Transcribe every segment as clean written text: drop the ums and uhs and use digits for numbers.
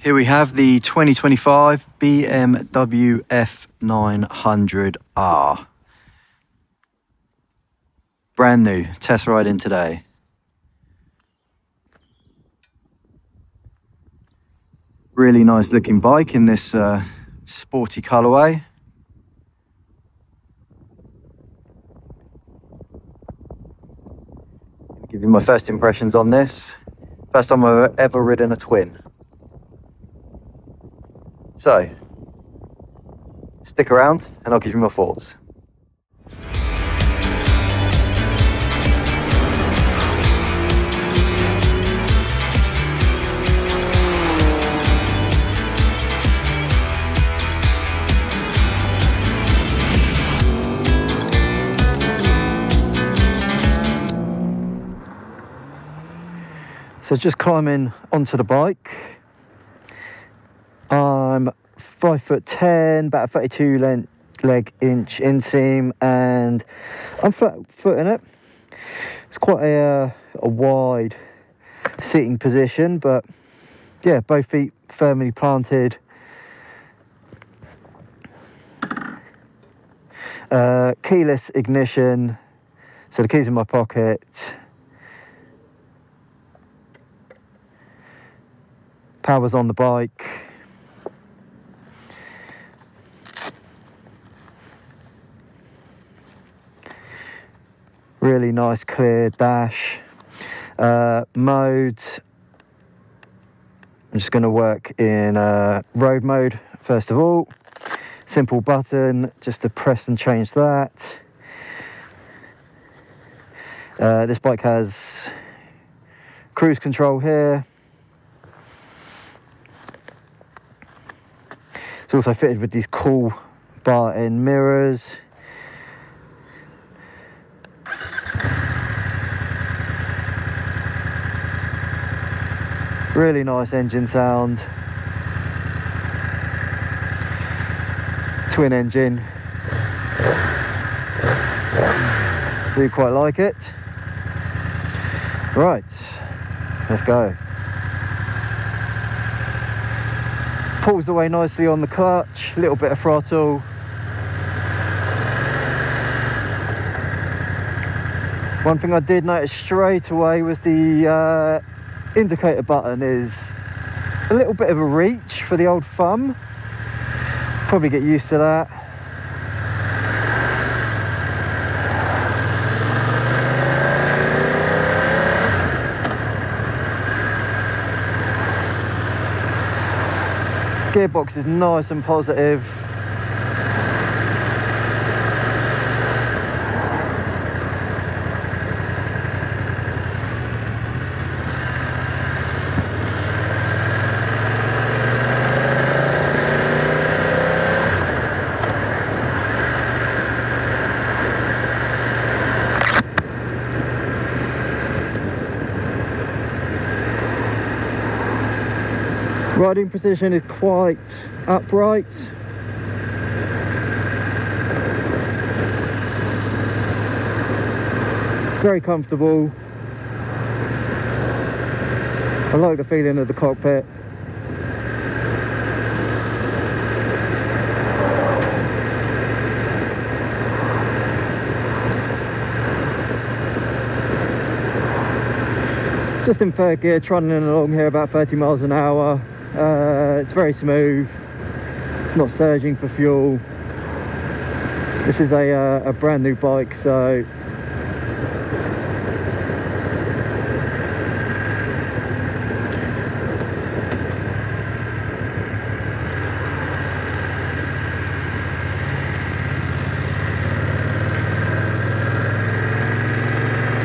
Here we have the 2025 Bmw F900R. Brand new, test ride in today. Really nice looking bike in this sporty colourway. I'll give you my first impressions on this. First time I've ever ridden a twin. So, stick around and I'll give you my thoughts. So just climbing onto the bike. I'm 5'10", about 32 leg inch inseam, and I'm flat footing it. It's quite a wide sitting position, but yeah, both feet firmly planted. Keyless ignition, so the keys in my pocket. Power's on the bike. Really nice clear dash. Modes. I'm just going to work in road mode first of all. Simple button just to press and change that. This bike has cruise control here. It's also fitted with these cool bar end mirrors. Really nice engine sound. Twin engine. Do quite like it. Right, let's go. Pulls away nicely on the clutch, a little bit of throttle. One thing I did notice straight away was the indicator button is a little bit of a reach for the old thumb. Probably get used to that. Gearbox is nice and positive. Riding position is quite upright. Very comfortable. I like the feeling of the cockpit. Just in third gear, trundling along here about 30 miles an hour. It's very smooth. It's not surging for fuel. This is a brand new bike, so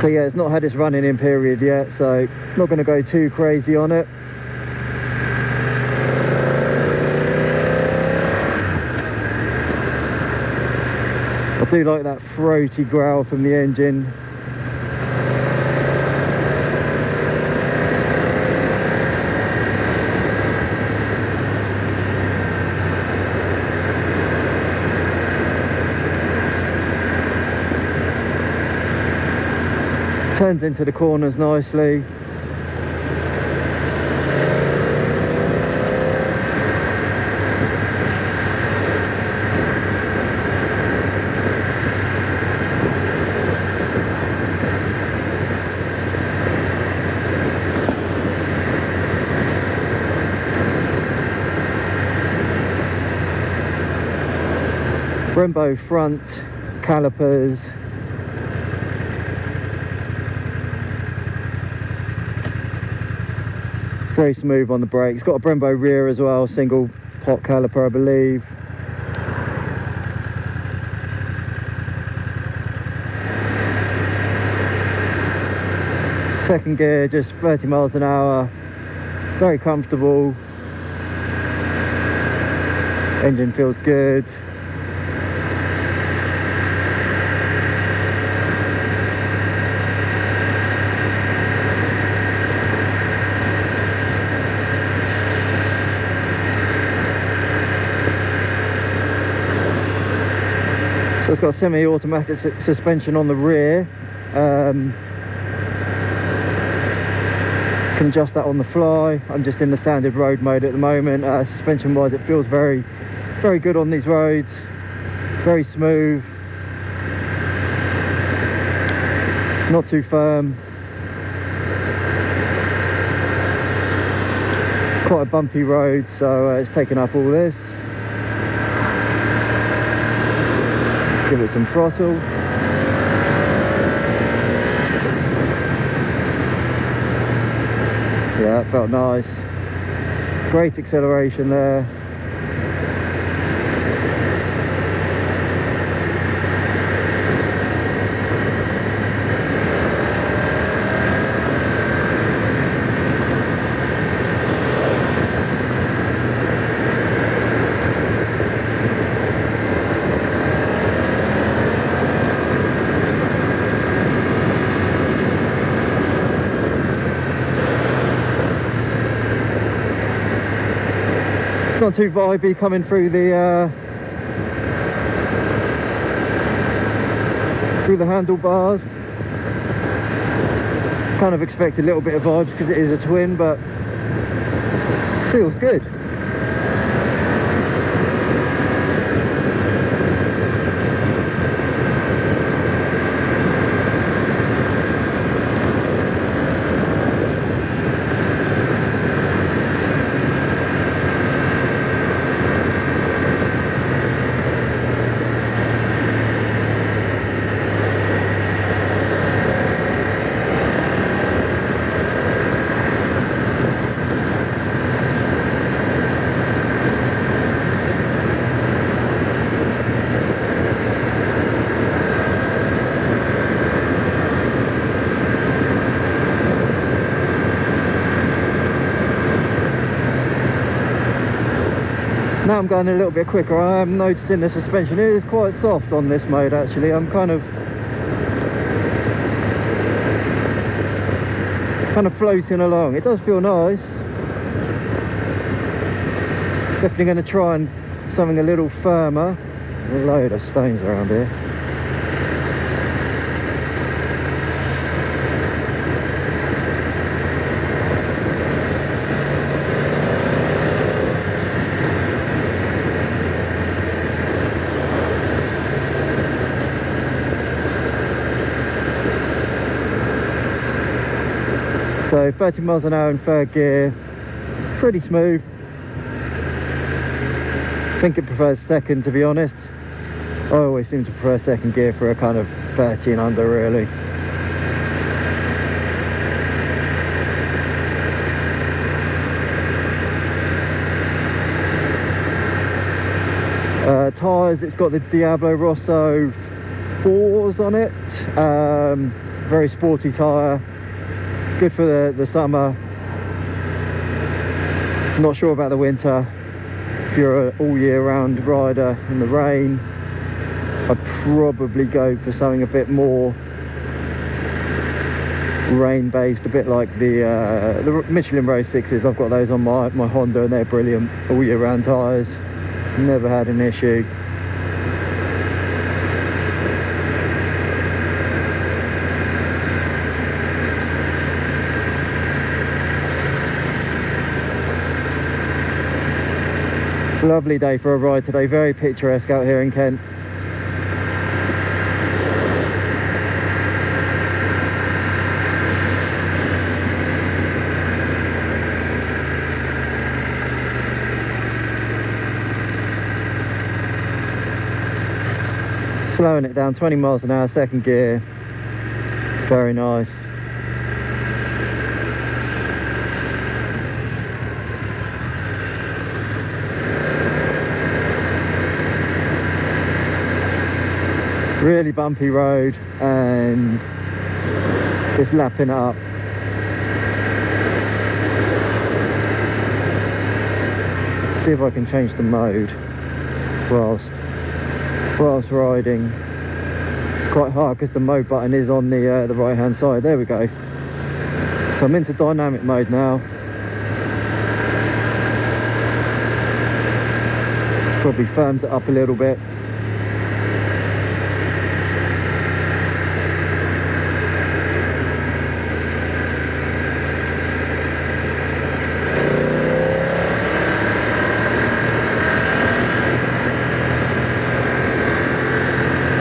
yeah, it's not had its running in period yet, so not going to go too crazy on it. I do like that throaty growl from the engine. Turns into the corners nicely. Brembo front calipers. Very smooth on the brakes. Got a Brembo rear as well, single pot caliper I believe. Second gear, just 30 miles an hour. Very comfortable. Engine feels good. So it's got semi-automatic suspension on the rear. Can adjust that on the fly. I'm just in the standard road mode at the moment. Suspension wise, it feels very good on these roads. Very smooth. Not too firm. Quite a bumpy road, so it's taken up all this. Give it some throttle. Yeah, it felt nice. Great acceleration there. It's not too vibey coming through the handlebars. Kind of expect a little bit of vibes because it is a twin, but it feels good. Now I'm going a little bit quicker. I am noticing the suspension is quite soft on this mode actually. I'm kind of floating along. It does feel nice. Definitely going to try and something a little firmer. A load of stones around here. So 30 miles an hour in third gear, pretty smooth. I think it prefers second, to be honest. I always seem to prefer second gear for a kind of 30 and under really. Tyres, it's got the Diablo Rosso 4s on it. Very sporty tyre. Good for the summer. Not sure about the winter. If you're an all year round rider in the rain, I'd probably go for something a bit more rain based, a bit like the Michelin Road 6s. I've got those on my Honda and they're brilliant. All year round tyres. Never had an issue. Lovely day for a ride today, very picturesque out here in Kent. Slowing it down, 20 miles an hour, second gear. Very nice. Really bumpy road and just lapping it up. See if I can change the mode whilst riding. It's quite hard because the mode button is on the right hand side. There we go. So I'm into dynamic mode now. Probably firms it up a little bit.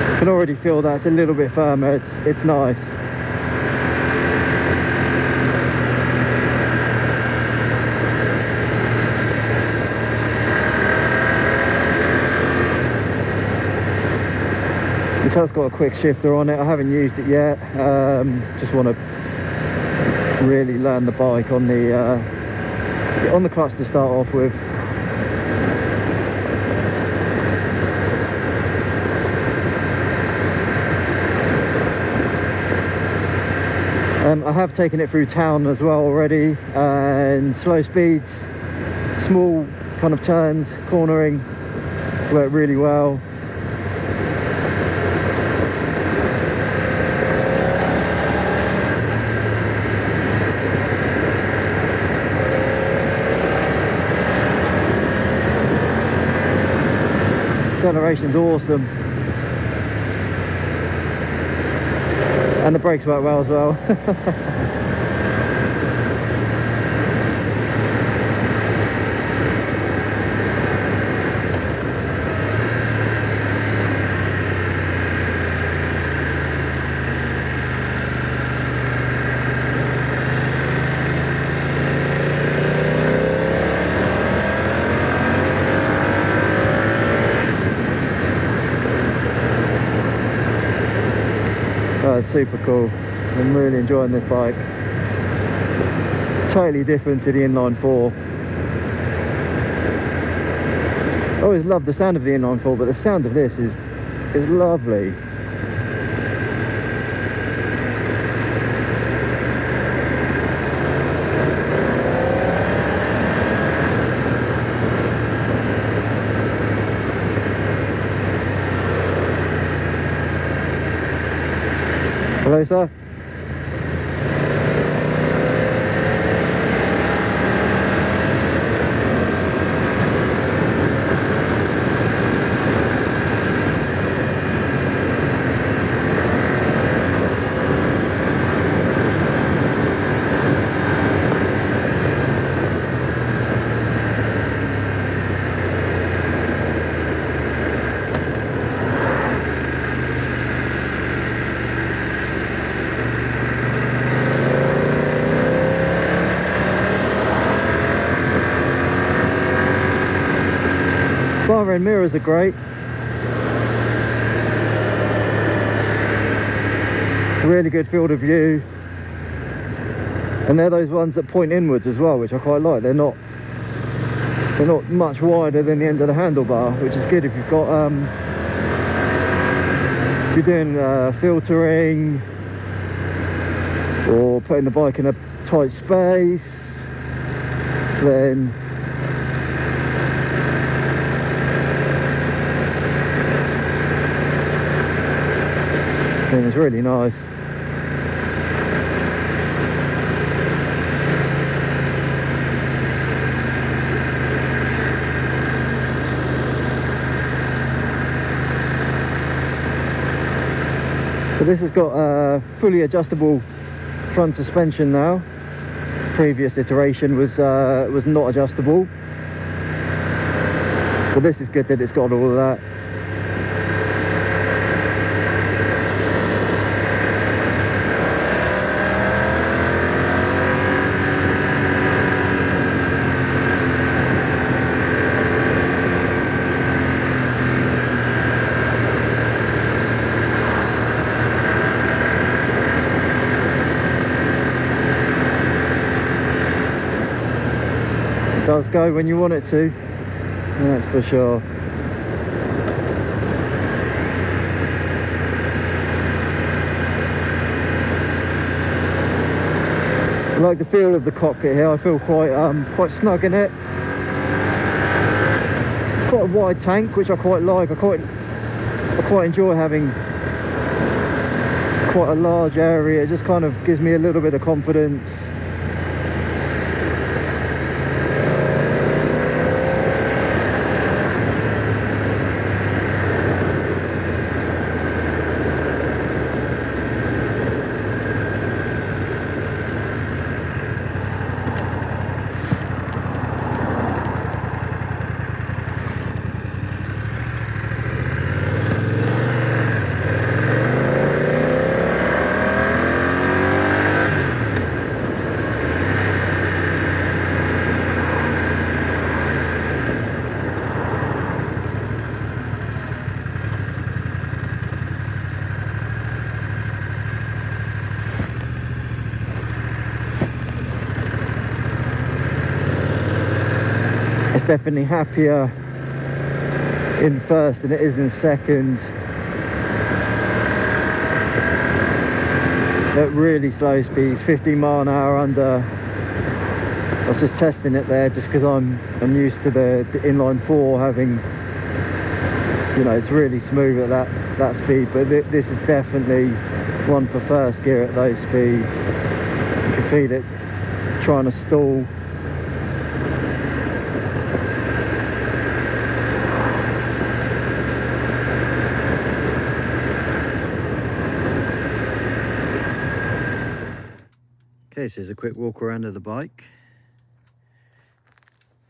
I can already feel that it's a little bit firmer. It's nice. This has got a quick shifter on it. I haven't used it yet. Just want to really learn the bike on the clutch to start off with. I have taken it through town as well already, and slow speeds, small kind of turns, cornering, work really well. Acceleration's awesome. And the brakes work well as well. Oh, it's super cool. I'm really enjoying this bike. Totally different to the inline 4. I always loved the sound of the inline 4, but the sound of this is lovely. Hello, sir. Bar end mirrors are great. Really good field of view. And they're those ones that point inwards as well, which I quite like. They're not much wider than the end of the handlebar, which is good if you've got if you're doing filtering or putting the bike in a tight space, then it's really nice. So this has got a fully adjustable front suspension now. Previous iteration was not adjustable, but this is good that it's got all of that. does go when you want it to, that's for sure. I like the feel of the cockpit here. I feel quite snug in it. Quite a wide tank, which I quite like. I quite enjoy having quite a large area. It just kind of gives me a little bit of confidence. Definitely happier in first than it is in second. At really slow speeds, 15 mile an hour under. I was just testing it there just because I'm used to the inline 4 having, you know, it's really smooth at that speed, but this is definitely one for first gear at those speeds. You can feel it trying to stall. Okay, so here's a quick walk around of the bike.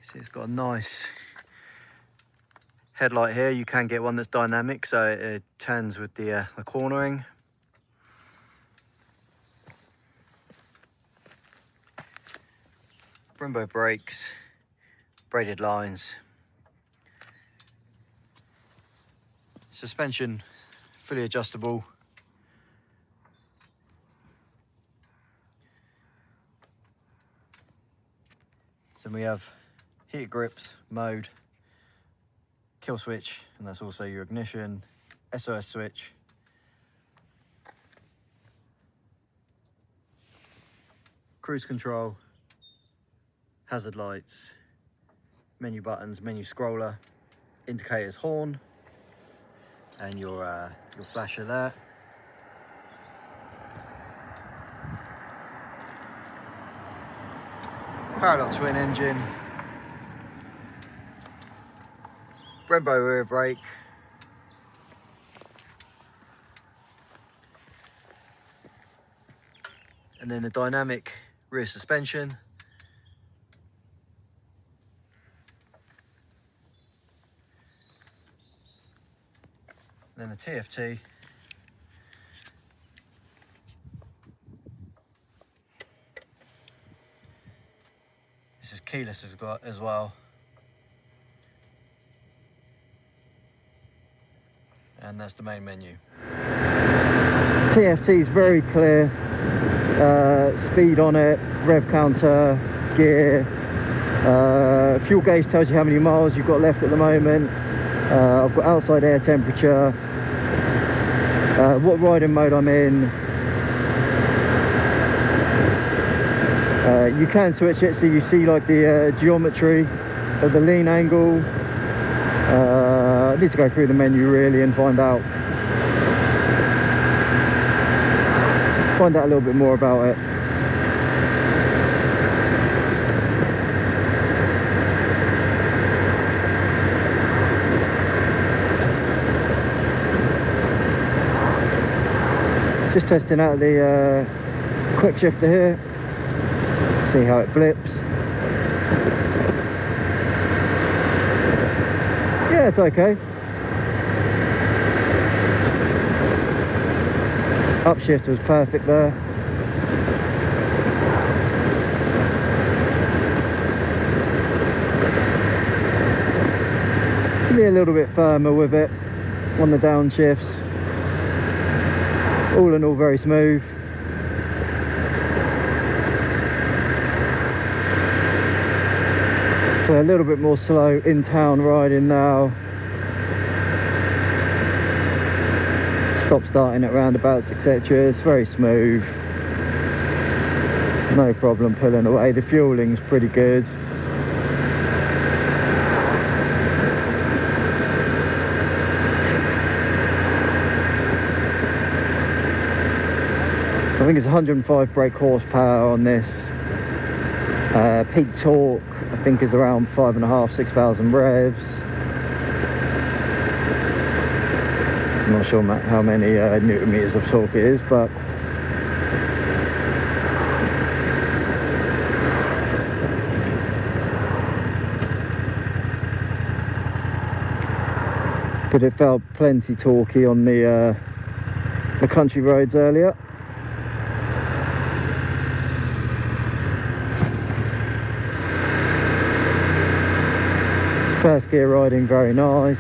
See, it's got a nice headlight here. You can get one that's dynamic, so it turns with the cornering. Brembo brakes, braided lines. Suspension, fully adjustable. Then we have heated grips, mode, kill switch, and that's also your ignition, SOS switch, cruise control, hazard lights, menu buttons, menu scroller, indicators, horn, and your flasher there. Parallel twin engine, Brembo rear brake, and then the dynamic rear suspension, and then the TFT. This is keyless as well. And that's the main menu. TFT is very clear. Speed on it, rev counter, gear. Fuel gauge tells you how many miles you've got left at the moment. I've got outside air temperature. What riding mode I'm in. You can switch it so you see like the geometry of the lean angle. I need to go through the menu really and find out a little bit more about it. Just testing out the quick shifter here. See how it blips. Yeah, it's okay. Upshift was perfect there. Can be a little bit firmer with it on the downshifts. All in all, very smooth. So a little bit more slow in town riding now. Stop starting at roundabouts, etc. It's very smooth. No problem pulling away. The fueling's pretty good. So I think it's 105 brake horsepower on this. Peak torque I think is around 5,500–6,000 revs. I'm not sure how many newton meters of torque it is, but it felt plenty torquey on the country roads earlier. First gear riding very nice.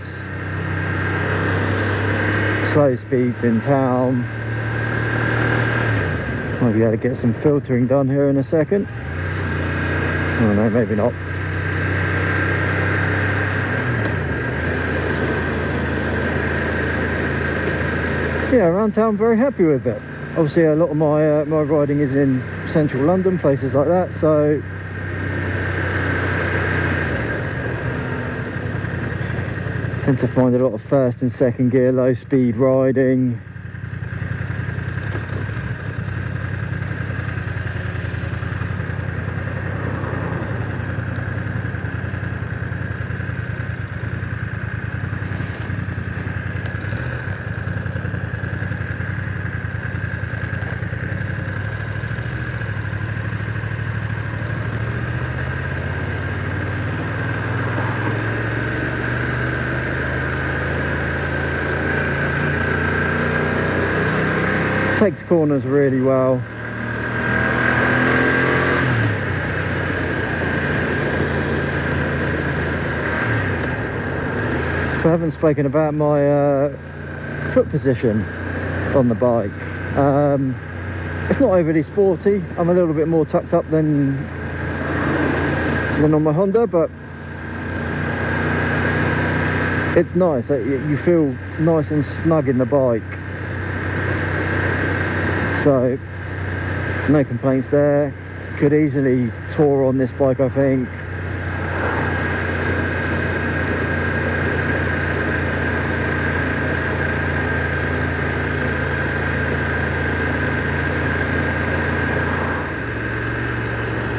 Slow speeds in town. Might be able to get some filtering done here in a second. Oh no, maybe not. Yeah, around town, very happy with it. Obviously a lot of my my riding is in central London, places like that, so tend to find a lot of first and second gear low speed riding. Takes corners really well. So I haven't spoken about my foot position on the bike. It's not overly sporty. I'm a little bit more tucked up than on my Honda, but it's nice. You feel nice and snug in the bike. So, no complaints there. Could easily tour on this bike, I think.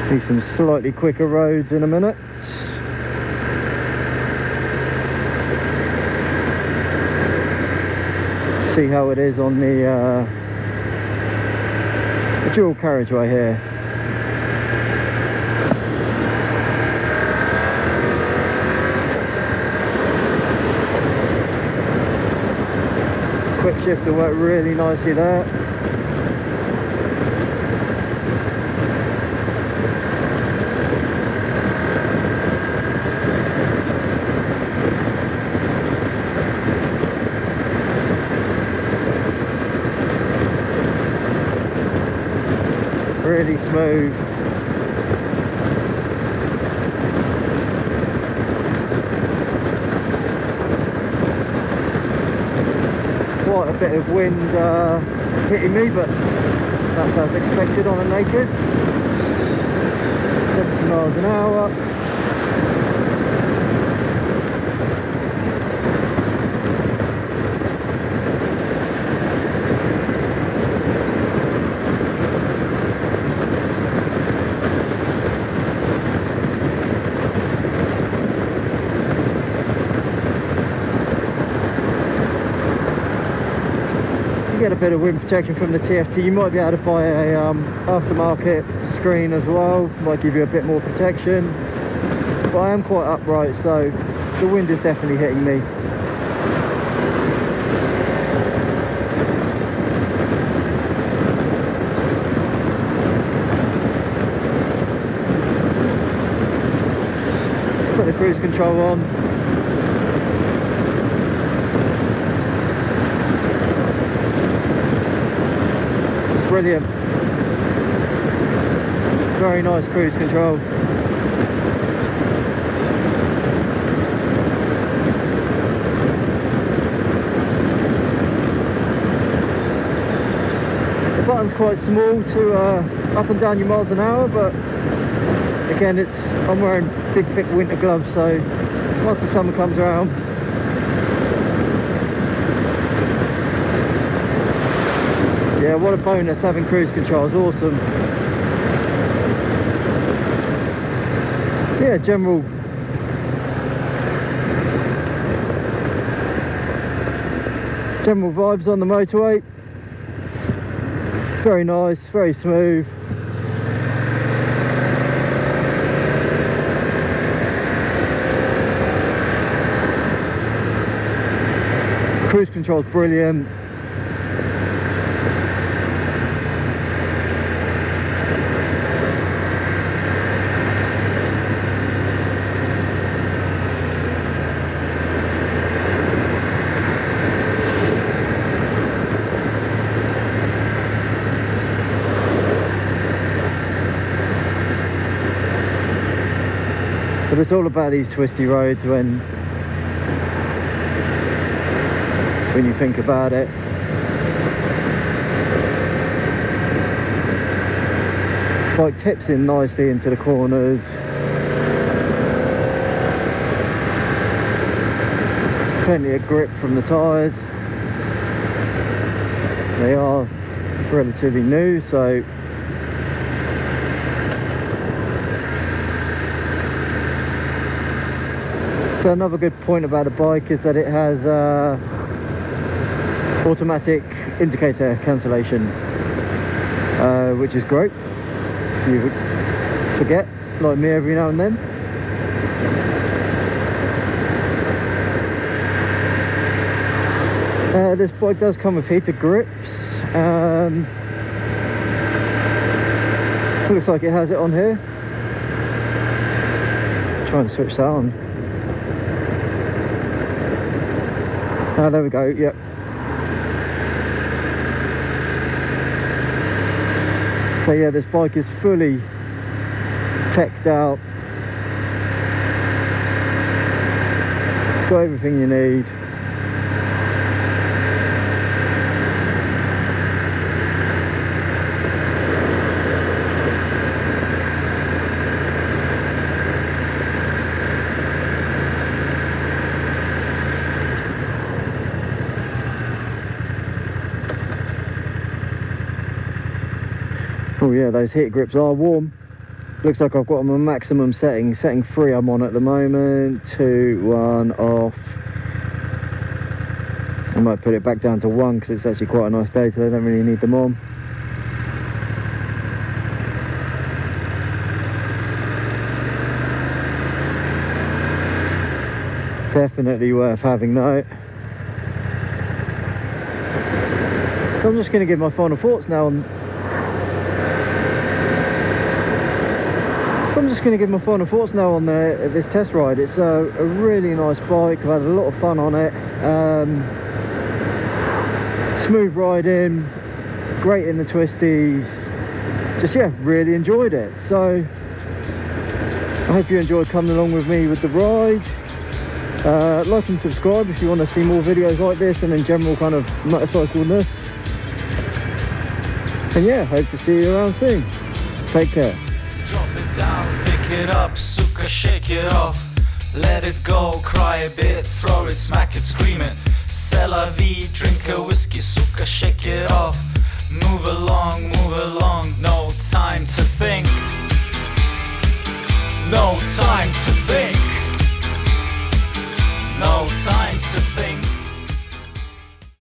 See some slightly quicker roads in a minute. See how it is on the dual carriageway here. Quick shifter worked really nicely there. Really smooth. Quite a bit of wind hitting me, but that's as expected on a naked. 70 miles an hour. Get a bit of wind protection from the TFT. You might be able to buy a aftermarket screen as well, might give you a bit more protection, but I am quite upright, so the wind is definitely hitting me. Put the cruise control on. Brilliant. Very nice cruise control. quite small to up and down your miles an hour, but again, I'm wearing big thick winter gloves, so once the summer comes around, yeah, what a bonus having cruise control. Is awesome. So yeah, general vibes on the motorway. Very nice, very smooth. Cruise control's brilliant. But it's all about these twisty roads when you think about it. Bike tips in nicely into the corners. Plenty of grip from the tyres. They are relatively new, so another good point about the bike is that it has automatic indicator cancellation, which is great if you forget, like me, every now and then. This bike does come with heated grips. Looks like it has it on here. Try and switch that on. Ah, there we go, yep. So yeah, this bike is fully teched out. It's got everything you need. Oh yeah, those heat grips are warm. Looks like I've got them on maximum setting. Setting 3 I'm on at the moment. 2, 1, off. I might put it back down to 1 because it's actually quite a nice day, so I don't really need them on. Definitely worth having though. So I'm just going to give my final thoughts now on this test ride. It's a really nice bike. I've had a lot of fun on it. Smooth riding, great in the twisties. Just yeah, really enjoyed it. So I hope you enjoyed coming along with me with the ride. Like and subscribe if you want to see more videos like this and in general kind of motorcycleness. And yeah, hope to see you around soon. Take care. Drop it down, pick it up, suka, shake it off. Let it go, cry a bit, throw it, smack it, scream it. C'est la vie, drink a whiskey, suka, shake it off. Move along, no time to think. No time to think.